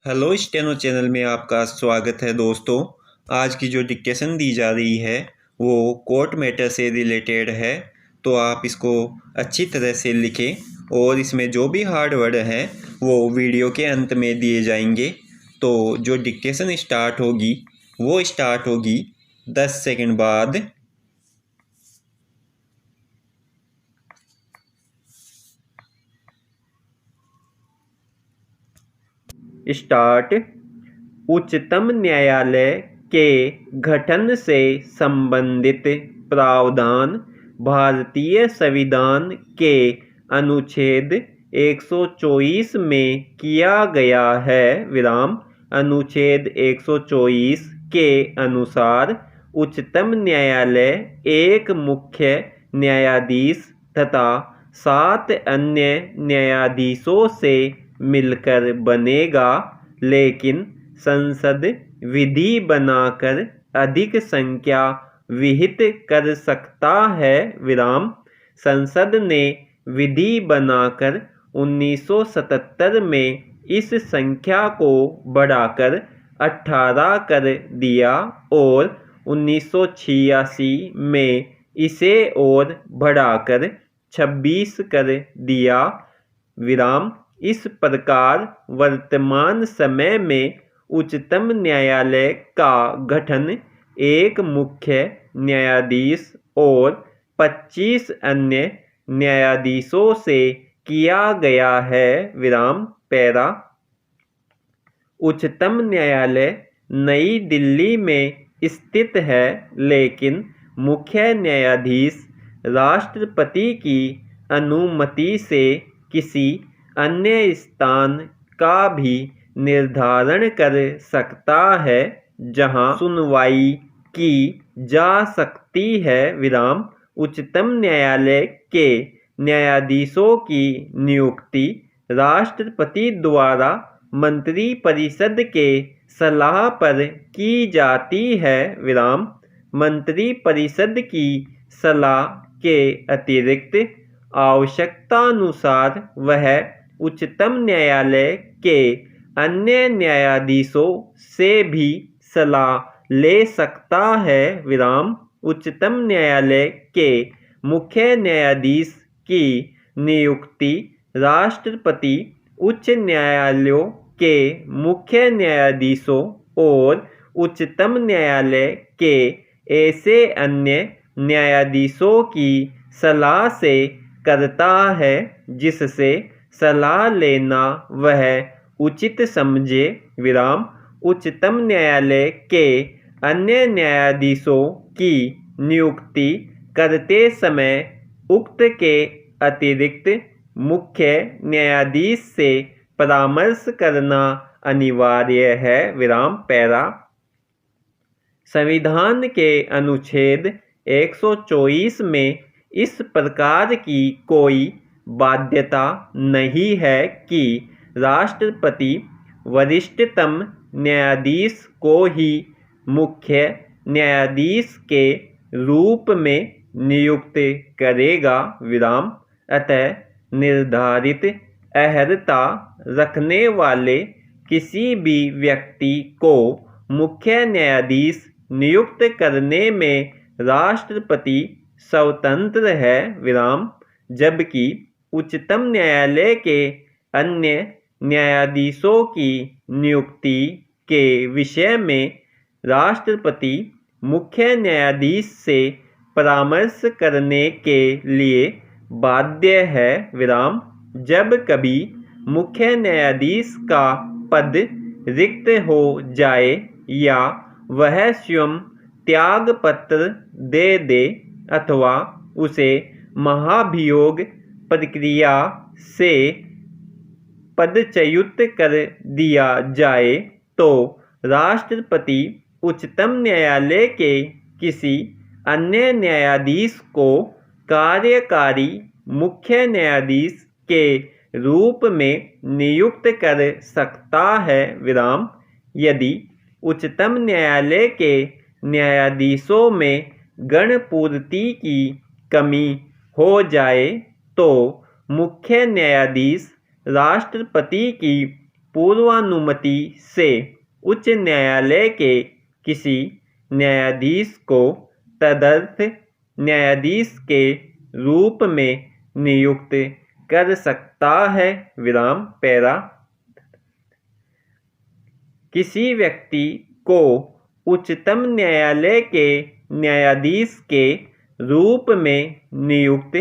Hello steno channel में आपका स्वागत है दोस्तों। आज की जो डिक्टेशन दी जा रही है वो कोर्ट मैटर से रिलेटेड है, तो आप इसको अच्छी तरह से लिखें और इसमें जो भी हार्ड वर्ड हैं वो वीडियो के अंत में दिए जाएंगे। तो जो डिक्टेशन स्टार्ट होगी वो स्टार्ट होगी 10 सेकंड बाद। स्टार्ट। उच्चतम न्यायालय के गठन से संबंधित प्रावधान भारतीय संविधान के अनुच्छेद 124 में किया गया है। अनुच्छेद 124 के अनुसार उच्चतम न्यायालय एक मुख्य न्यायाधीश तथा 7 अन्य न्यायाधीशों से मिलकर बनेगा, लेकिन संसद विधि बनाकर अधिक संख्या विहित कर सकता है। संसद ने विधि बनाकर 1977 में इस संख्या को बढ़ाकर 18 कर दिया और 1986 में इसे और बढ़ाकर 26 कर दिया। इस प्रकार वर्तमान समय में उच्चतम न्यायालय का गठन एक मुख्य न्यायाधीश और 25 अन्य न्यायाधीशों से किया गया है। पैरा। उच्चतम न्यायालय नई दिल्ली में स्थित है, लेकिन मुख्य न्यायाधीश राष्ट्रपति की अनुमति से किसी अन्य स्थान का भी निर्धारण कर सकता है जहां सुनवाई की जा सकती है। उच्चतम न्यायालय के न्यायाधीशों की नियुक्ति राष्ट्रपति द्वारा मंत्रिपरिषद के सलाह पर की जाती है। मंत्रिपरिषद की सलाह के अतिरिक्त आवश्यकतानुसार वह उच्चतम न्यायालय के अन्य न्यायाधीशों से भी सलाह ले सकता है। उच्चतम न्यायालय के मुख्य न्यायाधीश की नियुक्ति राष्ट्रपति उच्च न्यायालयों के मुख्य न्यायाधीशों और उच्चतम न्यायालय के ऐसे अन्य न्यायाधीशों की सलाह से करता है जिससे सलाह लेना वह उचित समझे। उच्चतम न्यायालय के अन्य न्यायाधीशों की नियुक्ति करते समय उक्त के अतिरिक्त मुख्य न्यायाधीश से परामर्श करना अनिवार्य है। पैरा। संविधान के अनुच्छेद 124 में इस प्रकार की कोई बाध्यता नहीं है कि राष्ट्रपति वरिष्ठतम न्यायाधीश को ही मुख्य न्यायाधीश के रूप में नियुक्त करेगा। अतः निर्धारित अहर्ता रखने वाले किसी भी व्यक्ति को मुख्य न्यायाधीश नियुक्त करने में राष्ट्रपति स्वतंत्र है। जबकि उच्चतम न्यायालय के अन्य न्यायाधीशों की नियुक्ति के विषय में राष्ट्रपति मुख्य न्यायाधीश से परामर्श करने के लिए बाध्य है। जब कभी मुख्य न्यायाधीश का पद रिक्त हो जाए या वह स्वयं त्यागपत्र दे अथवा उसे महाभियोग प्रक्रिया से पदच्युत कर दिया जाए तो राष्ट्रपति उच्चतम न्यायालय के किसी अन्य न्यायाधीश को कार्यकारी मुख्य न्यायाधीश के रूप में नियुक्त कर सकता है। यदि उच्चतम न्यायालय के न्यायाधीशों में गणपूर्ति की कमी हो जाए तो मुख्य न्यायाधीश राष्ट्रपति की पूर्वानुमति से उच्च न्यायालय के किसी न्यायाधीश को तदर्थ न्यायाधीश के रूप में नियुक्त कर सकता है। विराम पैरा। किसी व्यक्ति को उच्चतम न्यायालय के न्यायाधीश के रूप में नियुक्त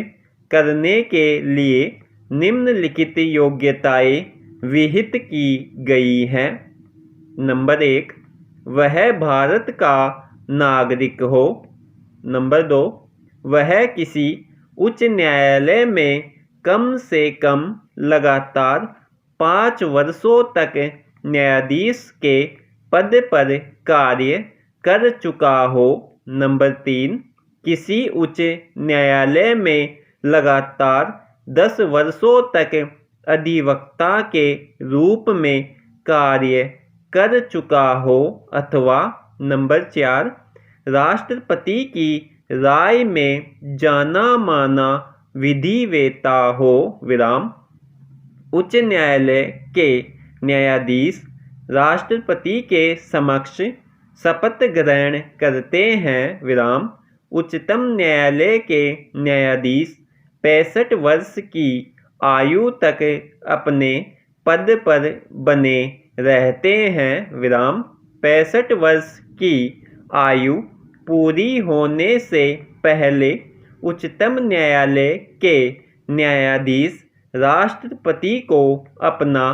करने के लिए निम्नलिखित योग्यताएं विहित की गई हैं। नंबर 1, वह भारत का नागरिक हो। नंबर 2, वह किसी उच्च न्यायालय में कम से कम लगातार 5 वर्षों तक न्यायाधीश के पद पर कार्य कर चुका हो। नंबर 3, किसी उच्च न्यायालय में लगातार 10 वर्षों तक अधिवक्ता के रूप में कार्य कर चुका हो। अथवा नंबर 4, राष्ट्रपति की राय में जाना माना विधिवेत्ता हो। विराम। उच्च न्यायालय के न्यायाधीश राष्ट्रपति के समक्ष शपथ ग्रहण करते हैं। विराम। उच्चतम न्यायालय के न्यायाधीश 65 वर्ष की आयु तक अपने पद पर बने रहते हैं। विराम। 65 वर्ष की आयु पूरी होने से पहले उच्चतम न्यायालय के न्यायाधीश राष्ट्रपति को अपना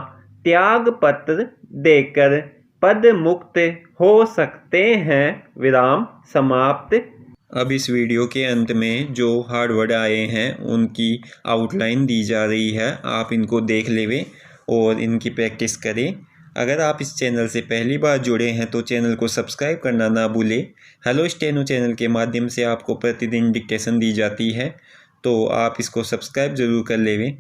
त्यागपत्र देकर पद मुक्त हो सकते हैं। विराम समाप्त। अब इस वीडियो के अंत में जो हार्ड वर्ड आए हैं उनकी आउटलाइन दी जा रही है, आप इनको देख लेवें और इनकी प्रैक्टिस करें। अगर आप इस चैनल से पहली बार जुड़े हैं तो चैनल को सब्सक्राइब करना ना भूलें। हेलो स्टेनो चैनल के माध्यम से आपको प्रतिदिन डिक्टेशन दी जाती है, तो आप इसको सब्सक्राइब ज़रूर कर लेवें।